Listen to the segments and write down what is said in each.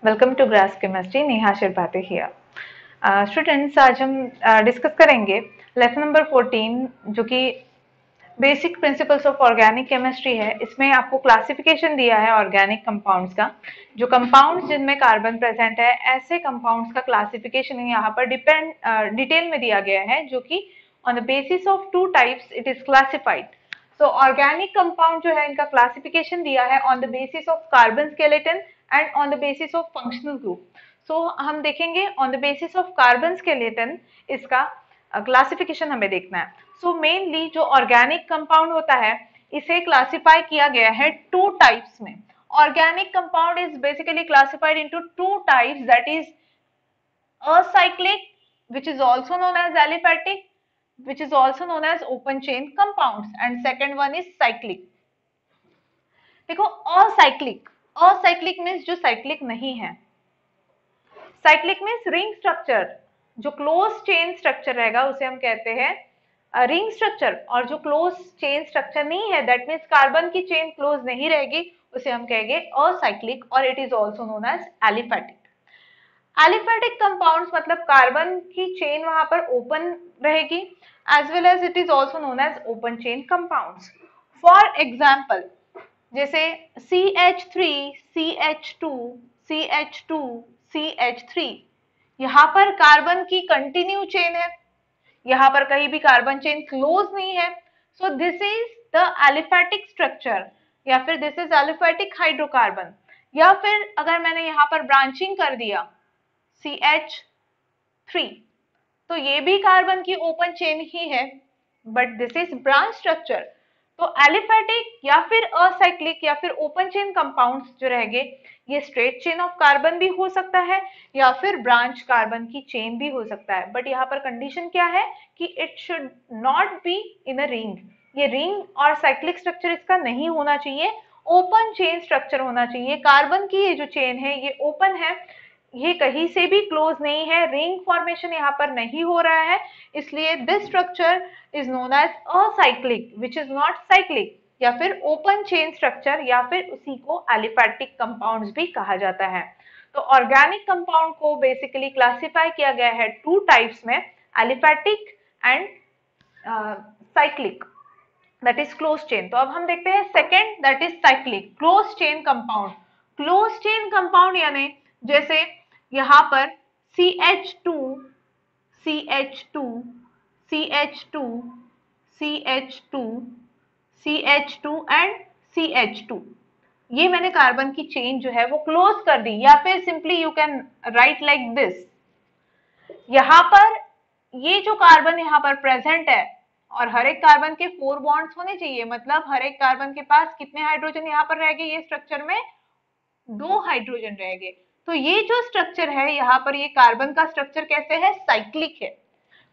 Welcome to gross chemistry. Neha Shirbhate here. Students, आज हम discuss करेंगे लेसन नंबर 14 जो कि basic principles of organic chemistry है। इसमें आपको क्लासिफिकेशन दिया है ऑर्गेनिक कंपाउंड्स का। जो कंपाउंड्स जिनमें कार्बन प्रेजेंट है, ऐसे कंपाउंड्स का क्लासिफिकेशन यहाँ पर डिटेल में दिया गया है, जो कि on the basis of two types it is classified. So organic compound जो है, इनका क्लासिफिकेशन दिया है on the basis of carbon skeleton and on the basis of functional group. So हम देखेंगे on the basis of carbon skeleton इसका classification हमें देखना है। सो मेनली जो ऑर्गेनिक कंपाउंड होता है, इसे क्लासिफाई किया गया है टू टाइप्स में। Organic compound is basically classified into two types, that is acyclic, which is also known as aliphatic, which is also known as open chain compounds, and second one is cyclic. देखो, acyclic means जो cyclic नहीं है। Cyclic means ring structure, जो close chain structure रहेगा उसे हम कहते हैं रिंग स्ट्रक्चर। और जो क्लोज चेन स्ट्रक्चर नहीं है, दैट मीन्स कार्बन की चेन क्लोज नहीं रहेगी, उसे हम कहेंगे असाइक्लिक, और it is also known as aliphatic. Aliphatic compounds मतलब कार्बन की चेन वहां पर ओपन रहेगी, as well as it is also known as open chain compounds. For example, जैसे CH3, CH2, CH2, CH3, यहाँ पर कार्बन की कंटिन्यू चेन है, यहाँ पर कहीं भी कार्बन चेन क्लोज नहीं है। So this is the aliphatic structure, या फिर दिस इज एलिफैटिक हाइड्रोकार्बन। या फिर अगर मैंने यहाँ पर ब्रांचिंग कर दिया CH3, तो ये भी कार्बन की ओपन चेन ही है, but this is branch structure. तो एलिफैटिक या फिर असाइक्लिक या फिर ओपन चेन कंपाउंड्स जो रहेंगे, ये स्ट्रेट चेन ऑफ कार्बन भी हो सकता है या फिर ब्रांच कार्बन की चेन भी हो सकता है। बट यहाँ पर कंडीशन क्या है कि it should not be in a ring. ये रिंग और साइक्लिक स्ट्रक्चर इसका नहीं होना चाहिए, ओपन चेन स्ट्रक्चर होना चाहिए। कार्बन की ये जो चेन है ये ओपन है, ये कहीं से भी क्लोज नहीं है, रिंग फॉर्मेशन यहाँ पर नहीं हो रहा है, इसलिए this structure is known as acyclic which is not cyclic, या फिर ओपन चेन स्ट्रक्चर, या फिर उसी को एलिफैटिक कंपाउंड्स भी कहा जाता है। तो ऑर्गेनिक कंपाउंड को बेसिकली क्लासिफाई किया गया है टू टाइप्स में, aliphatic and cyclic, that is close chain. तो अब हम देखते हैं second, that is cyclic, close chain compound. Close chain compound यानी जैसे यहाँ पर CH2, CH2, CH2, CH2, CH2 and CH2, ये मैंने कार्बन की चेन जो है वो क्लोज कर दी, या फिर simply you can write like this. यहाँ पर ये जो कार्बन यहाँ पर प्रेजेंट है, और हर एक कार्बन के 4 बॉन्ड्स होने चाहिए, मतलब हर एक कार्बन के पास कितने हाइड्रोजन यहाँ पर रहेंगे, ये स्ट्रक्चर में 2 हाइड्रोजन रहेंगे। तो ये जो स्ट्रक्चर है यहाँ पर, ये कार्बन का स्ट्रक्चर कैसे है, साइक्लिक है,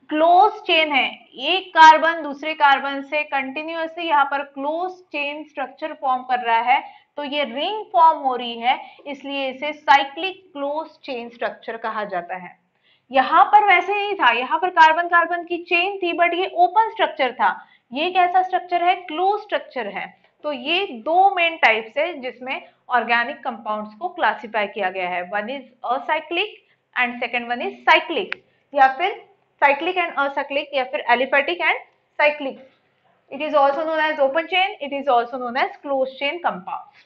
क्लोज चेन है। एक कार्बन दूसरे कार्बन से कंटिन्यूअसली यहाँ पर क्लोज चेन स्ट्रक्चर फॉर्म कर रहा है, तो ये रिंग फॉर्म हो रही है, इसलिए इसे साइक्लिक क्लोज चेन स्ट्रक्चर कहा जाता है। यहाँ पर वैसे नहीं था, यहाँ पर कार्बन कार्बन की चेन थी, बट ये ओपन स्ट्रक्चर था। ये कैसा स्ट्रक्चर है, क्लोज स्ट्रक्चर है। तो ये दो मेन टाइप्स है जिसमें ऑर्गेनिक कंपाउंड्स को क्लासिफाई किया गया है, one is acyclic and second one is cyclic, या फिर cyclic and acyclic, या फिर aliphatic and cyclic. It is also known as open chain, it is also known as closed chain compounds.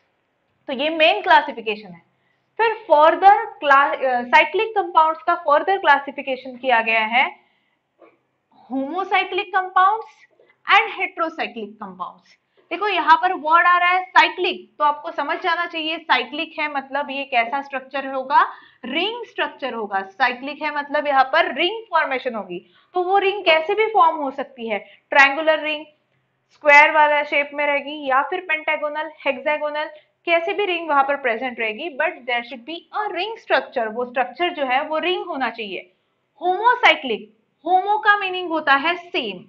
तो ये मेन क्लासिफिकेशन है। फिर further cyclic compounds का further classification किया गया है homocyclic compounds and heterocyclic compounds. देखो यहाँ पर वर्ड आ रहा है साइक्लिक, तो आपको समझ जाना चाहिए साइक्लिक है मतलब ये कैसा स्ट्रक्चर होगा, रिंग स्ट्रक्चर होगा। साइक्लिक है मतलब यहाँ पर रिंग फॉर्मेशन होगी। तो वो रिंग कैसे भी फॉर्म हो सकती है, ट्रायंगुलर रिंग, स्क्वायर वाला शेप में रहेगी, या फिर पेंटागोनल, हेक्सागोनल, कैसे भी रिंग वहां पर प्रेजेंट रहेगी, but there should be a ring structure, वो स्ट्रक्चर जो है वो रिंग होना चाहिए। होमोसाइक्लिक, होमो का मीनिंग होता है सेम,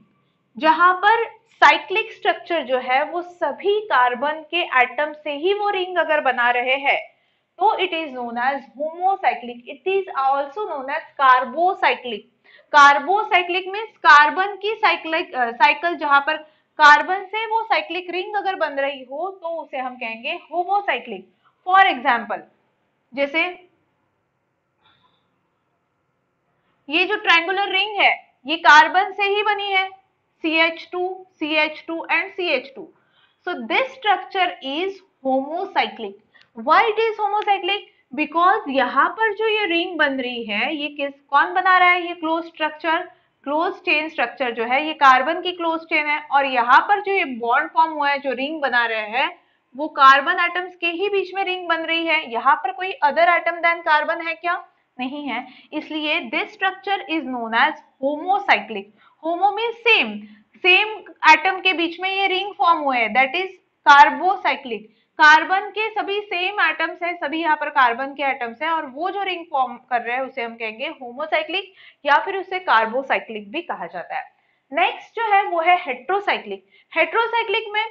जहां पर साइक्लिक स्ट्रक्चर जो है वो सभी कार्बन के एटम से ही वो रिंग अगर बना रहे हैं, तो it is known as homocyclic. It is also known as carbocyclic. Carbocyclic means carbon की साइकिल जहां पर कार्बन से वो साइक्लिक रिंग अगर बन रही हो, तो उसे हम कहेंगे होमोसाइक्लिक। फॉर एग्जाम्पल, जैसे ये जो ट्रायंगुलर रिंग है ये कार्बन से ही बनी है, CH2, CH2 and CH2. So this structure is homocyclic. Why it is homocyclic? Because यहाँ पर जो ये रिंग बन रही है ये कौन बना रहा है? ये close structure, close chain structure जो है ये कार्बन की क्लोज चेन है, और यहाँ पर जो ये बॉन्ड फॉर्म हुआ है, जो रिंग बना रहे हैं वो कार्बन एटम्स के ही बीच में रिंग बन रही है। यहाँ पर कोई अदर एटम देन कार्बन है क्या? नहीं है, इसलिए this structure is known as homocyclic. Homo means same, same atom के बीच में ये रिंग फॉर्म हुए हैं, दैट इज कार्बोसाइक्लिक। कार्बन के सभी सेम एटम्स हैं, सभी यहाँ पर कार्बन के एटम्स हैं, और वो जो रिंग फॉर्म कर रहे हैं उसे हम कहेंगे होमोसाइक्लिक, या फिर उसे कार्बोसाइक्लिक भी कहा जाता है। नेक्स्ट जो है वो है हेट्रोसाइक्लिक। हेट्रोसाइक्लिक में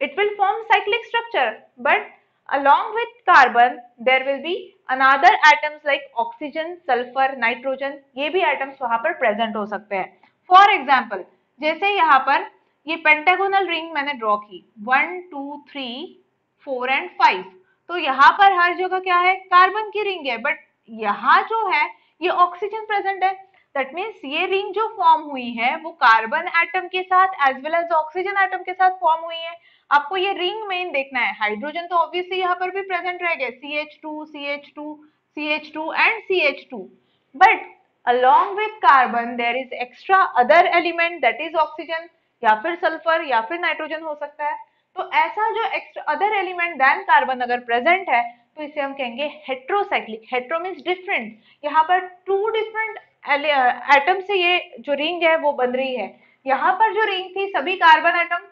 it will form cyclic structure, but along with carbon there will be another atoms like oxygen, sulfur, nitrogen, ये भी atoms वहां पर present हो सकते हैं। For example, जैसे यहाँ पर ये पेंटागोनल रिंग मैंने ड्रॉ की 1 2 3 4 एंड 5, तो यहाँ पर हर जगह क्या है? कार्बन की रिंग है, बट यहाँ जो है ये ऑक्सीजन प्रेजेंट है। दैट मीन्स ये रिंग जो फॉर्म हुई है वो कार्बन एटम के साथ as well as oxygen atom के साथ फॉर्म हुई है। आपको ये रिंग मेन देखना है, हाइड्रोजन तो ऑब्वियसली यहाँ पर भी प्रेजेंट रहेगा, CH2, CH2, CH2 and CH2, but along with carbon there is extra other element that is oxygen, या फिर सल्फर या फिर नाइट्रोजन हो सकता है। तो ऐसा जो extra other element than carbon अगर प्रेजेंट है तो इसे हम कहेंगे हेट्रोसाइक्लिक। हेट्रो मीन्स डिफरेंट, यहाँ पर टू डिफरेंट एटम से ये जो रिंग है वो बन रही है। यहाँ पर जो रिंग थी सभी कार्बन एटम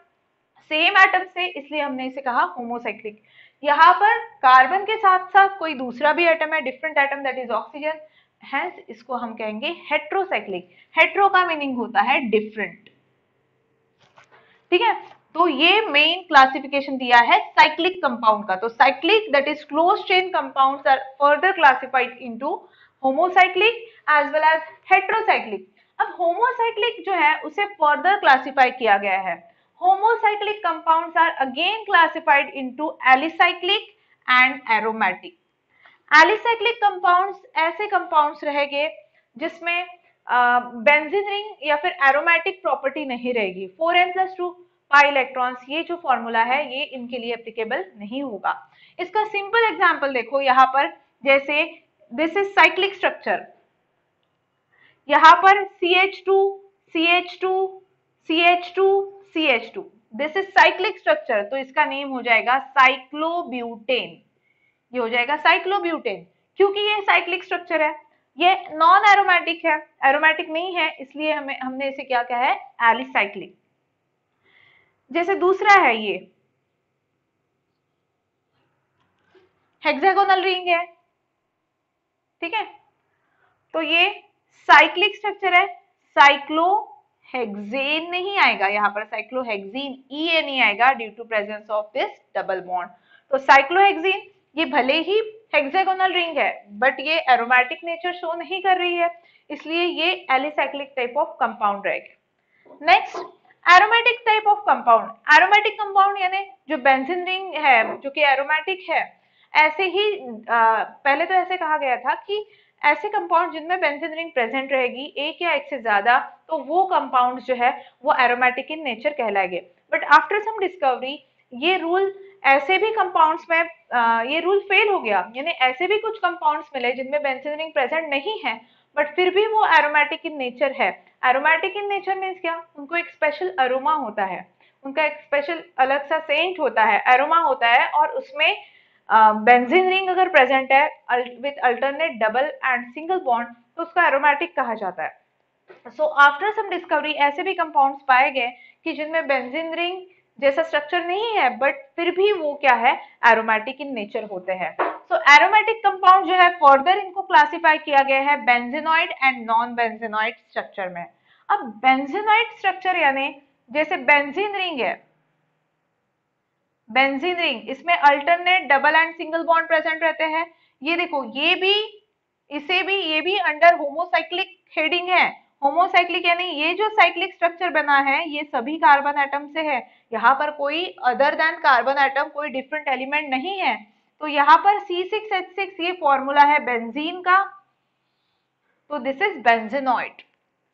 सेम एटम से, इसलिए हमने इसे कहा होमोसाइक्लिक। यहाँ पर कार्बन के साथ साथ कोई दूसरा भी एटम है, different atom, that is oxygen, hence इसको हम कहेंगे हेट्रोसाइक्लिक। हेट्रो का मीनिंग होता है डिफरेंट। ठीक है, तो ये मेन क्लासिफिकेशन दिया है साइक्लिक कंपाउंड का। तो cyclic that is close chain compounds are further classified into homocyclic as well as heterocyclic. अब होमोसाइक्लिक जो है उसे फर्दर क्लासिफाई किया गया है। Homocyclic compounds are again classified into alicyclic and aromatic. Alicyclic compounds ऐसे कंपाउंड्स रहेंगे जिसमें बेंजीन रिंग या फिर एरोमेटिक प्रॉपर्टी नहीं रहेगी। 4n+2 पाई इलेक्ट्रॉन्स, ये जो फॉर्मूला है ये इनके लिए एप्लीकेबल नहीं होगा। इसका सिंपल एग्जांपल देखो यहाँ पर, जैसे दिस इज साइक्लिक स्ट्रक्चर, यहाँ पर CH2, CH2, CH2, CH2, this is cyclic structure, तो इसका नेम हो जाएगा साइक्लोब्यूटेन। ये हो जाएगा साइक्लोब्यूटेन, क्योंकि ये साइक्लिक स्ट्रक्चर है, ये नॉन एरोमेटिक है, एरोमेटिक नहीं है, इसलिए हमने इसे क्या कहा है? एलिसाइक्लिक। जैसे दूसरा है ये हेक्सागोनल रिंग है, ठीक है, तो ये साइक्लिक स्ट्रक्चर है, साइक्लोहेक्सेन नहीं आएगा यहाँ पर, साइक्लोहेक्सीन ये नहीं आएगा due to presence of this double bond. तो साइक्लोहेक्सीन ये भले ही हेक्सागोनल रिंग है बट ये एरोमेटिक नेचर शो नहीं कर रही है, इसलिए ये एलिसाइक्लिक टाइप ऑफ कंपाउंड रहेगा। Next aromatic type of compound. Aromatic compound यानी जो बेंजीन रिंग है जो कि एरोमेटिक है, ऐसे ही पहले तो ऐसे कहा गया था कि ऐसे कंपाउंड जिनमें बेंजीन रिंग प्रेजेंट रहेगी एक या एक से ज्यादा, तो वो कंपाउंड जो है वो एरोमेटिक इन नेचर कहलाएंगे। बट आफ्टर सम डिस्कवरी ये रूल ऐसे भी कंपाउंड्स में ये रूल फेल हो गया, यानी ऐसे भी कुछ कंपाउंड्स मिले जिनमें बेंजीन रिंग प्रेजेंट नहीं है बट फिर भी वो एरोमेटिक इन नेचर है। एरोमेटिक इन नेचर मीन्स क्या? उनको एक स्पेशल अरोमा होता है, उनका एक स्पेशल अलग सा सेंट होता है, अरोमा होता है, और उसमें बेंजीन रिंग अगर प्रेजेंट है with alternate double and single bond तो उसको एरोमेटिक कहा जाता है। सो आफ्टर सम डिस्कवरी ऐसे भी कंपाउंड्स पाए गए कि जिनमें बेंजीन रिंग जैसा स्ट्रक्चर नहीं है बट फिर भी वो क्या है? एरोमेटिक इन नेचर होते हैं। सो एरोमेटिक कंपाउंड जो है फर्दर इनको क्लासिफाई किया गया है benzenoid and non benzenoid structure में। अब बेंजीनॉइड स्ट्रक्चर यानी जैसे बेंजीन रिंग है, बेंजीन रिंग इसमें alternate double and single bond present रहते हैं। ये देखो ये भी ये भी अंडर होमोसाइक्लिक हेडिंग है। होमोसाइक्लिक यानी ये जो साइक्लिक स्ट्रक्चर बना है ये सभी कार्बन एटम से है, यहाँ पर कोई अदर देन कार्बन एटम, कोई डिफरेंट एलिमेंट नहीं है। तो यहाँ पर C6H6 ये फॉर्मूला है बेंजीन का, तो दिस इज बेंजेनॉइड।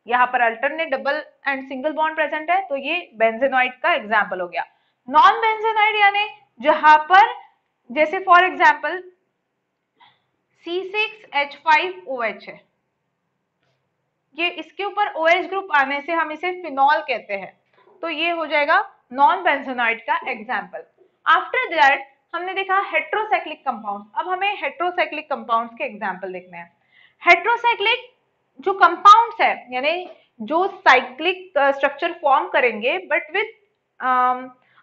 यहाँ पर alternate double and single bond present है, तो ये बेंजेनॉइड का एग्जाम्पल हो गया। नॉन बेंजेनॉइड यानी जहां पर जैसे फॉर एग्जाम्पल C6H5OH है, ये इसके ऊपर OH ग्रुप आने से हम इसे फिनॉल कहते हैं, तो ये हो जाएगा नॉन बेंजेनॉइड का एग्जाम्पल। आफ्टर दैट हमने देखा हेट्रोसाइक्लिक कंपाउंड्स। अब हमें हेट्रोसाइक्लिक कंपाउंड्स के एग्जाम्पल देखने हैं। हेट्रोसाइक्लिक जो कंपाउंड्स है यानी जो साइक्लिक स्ट्रक्चर फॉर्म करेंगे but with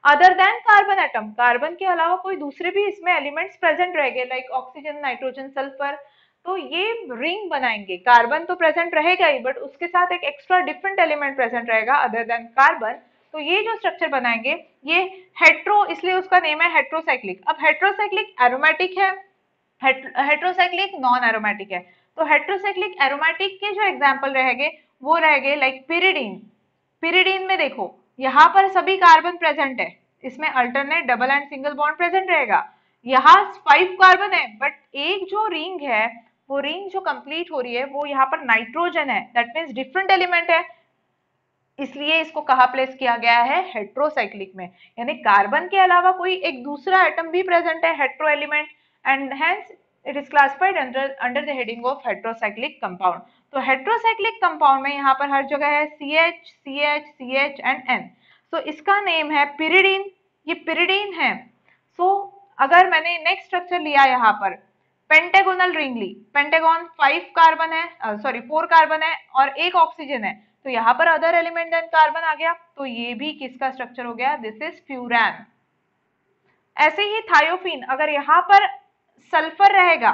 other than carbon atom, carbon के अलावा कोई दूसरे भी इसमें एलिमेंट्स प्रेजेंट रहेंगे लाइक ऑक्सीजन, नाइट्रोजन, सल्फर, तो ये रिंग बनाएंगे। कार्बन तो प्रेजेंट रहेगा ही बट उसके साथ एक एक्स्ट्रा डिफरेंट एलिमेंट प्रेजेंट रहेगा अदर देन कार्बन, तो ये जो स्ट्रक्चर बनाएंगे ये हेट्रो, इसलिए उसका नेम है हेट्रोसाइक्लिक। अब हेट्रोसाइक्लिक एरोमेटिक है, हेट्रोसाइक्लिक नॉन एरोमेटिक है। तो हेट्रोसाइक्लिक एरोमेटिक के जो एग्जांपल रहेंगे वो रहेंगे लाइक पिरिडीन। पिरिडीन में देखो यहाँ पर सभी कार्बन प्रेजेंट है, इसमें alternate double and single bond present रहेगा। यहाँ 5 कार्बन है बट एक जो रिंग है वो रिंग जो कंप्लीट हो रही है वो यहाँ पर नाइट्रोजन है, दैट मीन्स डिफरेंट एलिमेंट है, इसलिए इसको कहाँ प्लेस किया गया है हेट्रोसाइक्लिक में, यानी कार्बन के अलावा कोई एक दूसरा एटम भी प्रेजेंट है hetero element, and hence it is classified under the heading of heterocyclic compound. तो हेट्रोसाइक्लिक कंपाउंड में यहाँ पर हर जगह है CH CH CH and N, तो इसका नेम है पिरिडीन, ये पिरिडीन है। सो अगर मैंने नेक्स्ट स्ट्रक्चर लिया यहाँ पर पेंटागोनल रिंग ली, पेंटागन 5 कार्बन है, सॉरी 4 कार्बन है और एक ऑक्सीजन है, तो यहाँ पर अदर एलिमेंट देन कार्बन आ गया, तो ये भी किसका स्ट्रक्चर हो गया, दिस इज फ्यूरान। ऐसे ही थायोफीन, अगर यहाँ पर सल्फर रहेगा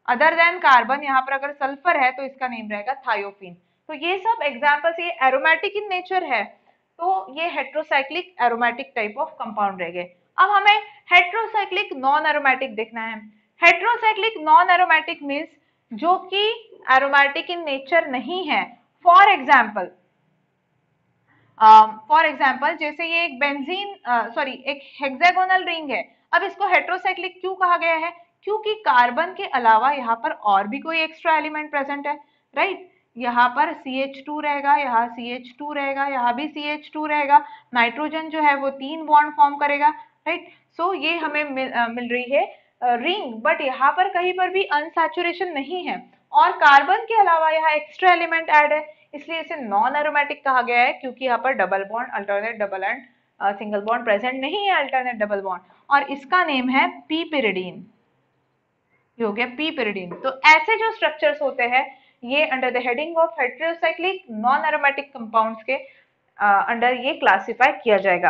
अदर देन कार्बन, यहाँ पर अगर सल्फर है तो इसका नेम रहेगा थायोफीन। तो ये सब एग्जांपल्स, ये एरोमेटिक इन नेचर है, तो ये heterocyclic aromatic type of compound रहेंगे। अब हमें हेट्रोसाइक्लिक नॉन एरोमेटिक देखना है। हेट्रोसाइक्लिक नॉन एरोमेटिक मीन्स जो कि एरोमेटिक इन नेचर नहीं है। फॉर एग्जाम्पल जैसे ये एक बेंजीन सॉरी एक हेक्सागोनल रिंग है, अब इसको हेट्रोसाइक्लिक क्यों कहा गया है, क्योंकि कार्बन के अलावा यहाँ पर और भी कोई एक्स्ट्रा एलिमेंट प्रेजेंट है, राइट। यहाँ पर CH2 रहेगा, यहाँ CH2 रहेगा, यहाँ भी CH2 रहेगा, नाइट्रोजन जो है वो 3 बॉन्ड फॉर्म करेगा, राइट। सो ये हमें मिल रही है रिंग, बट यहाँ पर कहीं पर भी अनसैचुरेशन नहीं है और कार्बन के अलावा यहाँ एक्स्ट्रा एलिमेंट ऐड है, इसलिए इसे नॉन एरोमेटिक कहा गया है, क्योंकि यहाँ पर double bond, alternate double and single bond present नहीं है, अल्टरनेट डबल बॉन्ड, और इसका नेम है पी पिरिडीन। ये हो गया पी पिरिडीन। तो ऐसे जो स्ट्रक्चर्स होते हैं ये under the heading of heterocyclic non aromatic compounds के अंडर ये क्लासिफाई किया जाएगा।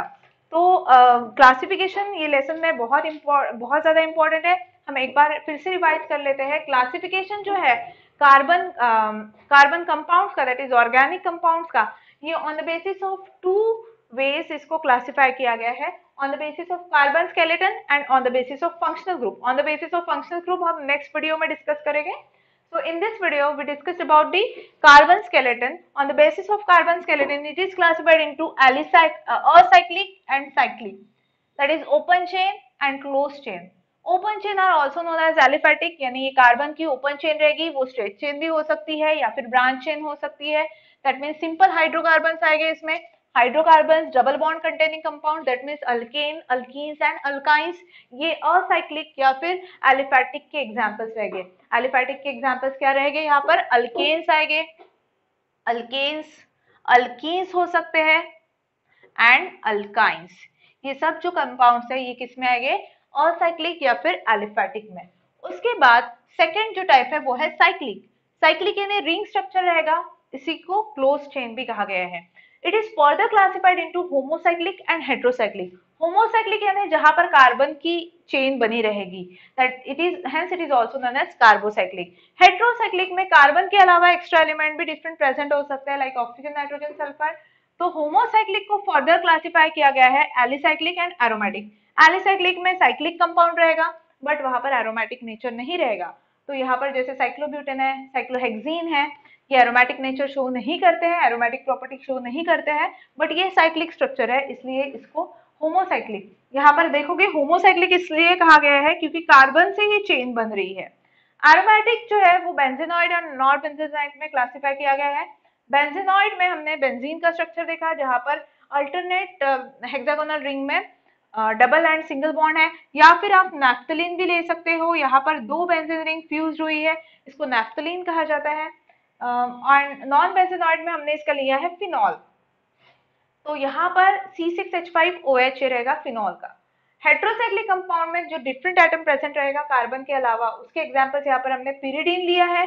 तो क्लासिफिकेशन ये लेसन में बहुत ज्यादा इंपॉर्टेंट है, हम एक बार फिर से रिवाइज कर लेते हैं। क्लासिफिकेशन जो है कार्बन कंपाउंड्स का, दैट इज ऑर्गेनिक कंपाउंड्स का, ये on the basis of 2 ways इसको क्लासिफाई किया गया है, on the basis of carbon skeleton and on the basis of functional group. On the basis of functional group हम next video में discuss करेंगे। So in this video we discussed about the carbon skeleton. On the basis of carbon skeleton it is classified into acyclic and cyclic, that is open chain and closed chain. Open chain are also known as aliphatic, यानी ये carbon की open chain रहेगी, वो straight chain भी हो सकती है या फिर ब्रांच चेन हो सकती है, दैट मीन्स सिंपल हाइड्रोकार्बन आएंगे इसमें। Hydrocarbon double bond containing compound, that means alkane, alkenes and alkynes, ये असाइक्लिक या फिर एलिफेटिक के एग्जांपल्स रहेंगे। एलिफेटिक के एग्जांपल्स क्या रहेंगे, यहाँ पर अल्केन्स आएंगे, अल्केन्स, अल्कीन्स हो सकते हैं एंड अल्काइंस, ये सब जो कंपाउंड्स है ये किस में आएंगे, असाइक्लिक या फिर एलिफेटिक में। उसके बाद सेकेंड जो टाइप है वो है साइक्लिक। साइक्लिक यानी रिंग स्ट्रक्चर रहेगा, इसी को क्लोज चेन भी कहा गया है। It is further classified into homocyclic and heterocyclic. Homocyclic यानी जहां पर कार्बन की चेन बनी रहेगी, that it is hence it is also known as carbocyclic. Heterocyclic में कार्बन के अलावा एक्स्ट्रा एलिमेंट भी डिफरेंट प्रेजेंट हो सकते हैं लाइक ऑक्सीजन, नाइट्रोजन, सल्फर। तो होमोसाइक्लिक को फर्दर क्लासिफाई किया गया है एलिसाइक्लिक एंड एरोमेटिक। एलिसाइक्लिक में साइक्लिक कंपाउंड रहेगा बट वहां पर एरोमेटिक नेचर नहीं रहेगा, तो यहाँ पर जैसे साइक्लोब्यूटेन है, साइक्लोहेक्सीन है, ये एरोमेटिक नेचर शो नहीं करते हैं, एरोमेटिक प्रॉपर्टी शो नहीं करते हैं, बट ये साइक्लिक स्ट्रक्चर है इसलिए इसको होमोसाइक्लिक। यहाँ पर देखोगे होमोसाइक्लिक इसलिए कहा गया है क्योंकि कार्बन से ही चेन बन रही है। एरोमेटिक जो है वो बेंजीनॉइड और नॉन बेंजीनॉइड में क्लासिफाई किया गया है। बेंजीनॉइड में हमने बेंजीन का स्ट्रक्चर देखा जहां पर अल्टरनेट हेक्सागोनल रिंग में डबल एंड सिंगल बॉन्ड है, या फिर आप नैफ्थलीन भी ले सकते हो, यहाँ पर दो बेंजीन रिंग फ्यूज हुई है, इसको नैफ्थलीन कहा जाता है। और नॉन बेंजीनॉइड में हमने इसका लिया है फिनॉल, तो यहाँ पर C6H5OH रहेगा फिनॉल का। हेट्रोसाइक्लिक कंपाउंड में जो डिफरेंट एटम प्रेजेंट रहेगा कार्बन के अलावा, उसके एग्जांपल्स यहाँ पर हमने पिरिडीन लिया है,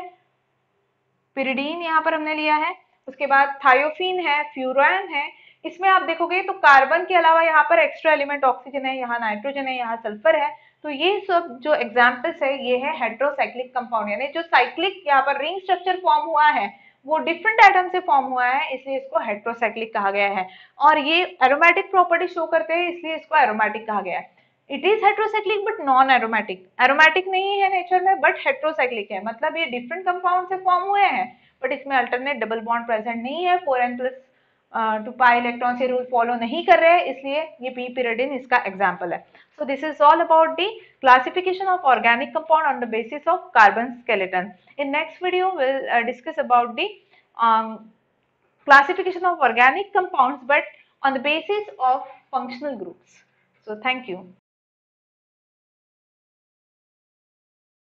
पिरिडीन यहाँ पर हमने लिया है। उसके बाद थायोफीन है, फ्यूरान है। इसमें आप देखोगे तो कार्बन के अलावा यहाँ पर एक्स्ट्रा एलिमेंट ऑक्सीजन है, यहाँ नाइट्रोजन है, यहाँ सल्फर है। तो ये सब जो एग्जाम्पल्स है ये है हेट्रोसाइक्लिक कंपाउंड, यानी जो साइक्लिक यहाँ पर रिंग स्ट्रक्चर फॉर्म हुआ है वो डिफरेंट एटम से फॉर्म हुआ है, इसलिए इसको हेट्रोसाइक्लिक कहा गया है। और ये एरोमेटिक प्रॉपर्टी शो करते हैं, इसलिए इसको एरोमेटिक कहा गया है। It is heterocyclic but non aromatic, aromatic नहीं है नेचर में बट हेट्रोसाइक्लिक है, मतलब ये डिफरेंट कंपाउंड से फॉर्म हुए हैं बट इसमें अल्टरनेट डबल बॉन्ड प्रेजेंट नहीं है, 4n+2 पाई इलेक्ट्रॉन से रूल फॉलो नहीं कर रहे हैं, इसलिए ये पी पिरिडिन इसका एग्जाम्पल है। So this is all about the classification of organic compound on the basis of carbon skeleton. In next video will discuss about the classification of organic compounds but on the basis of functional groups. So thank you.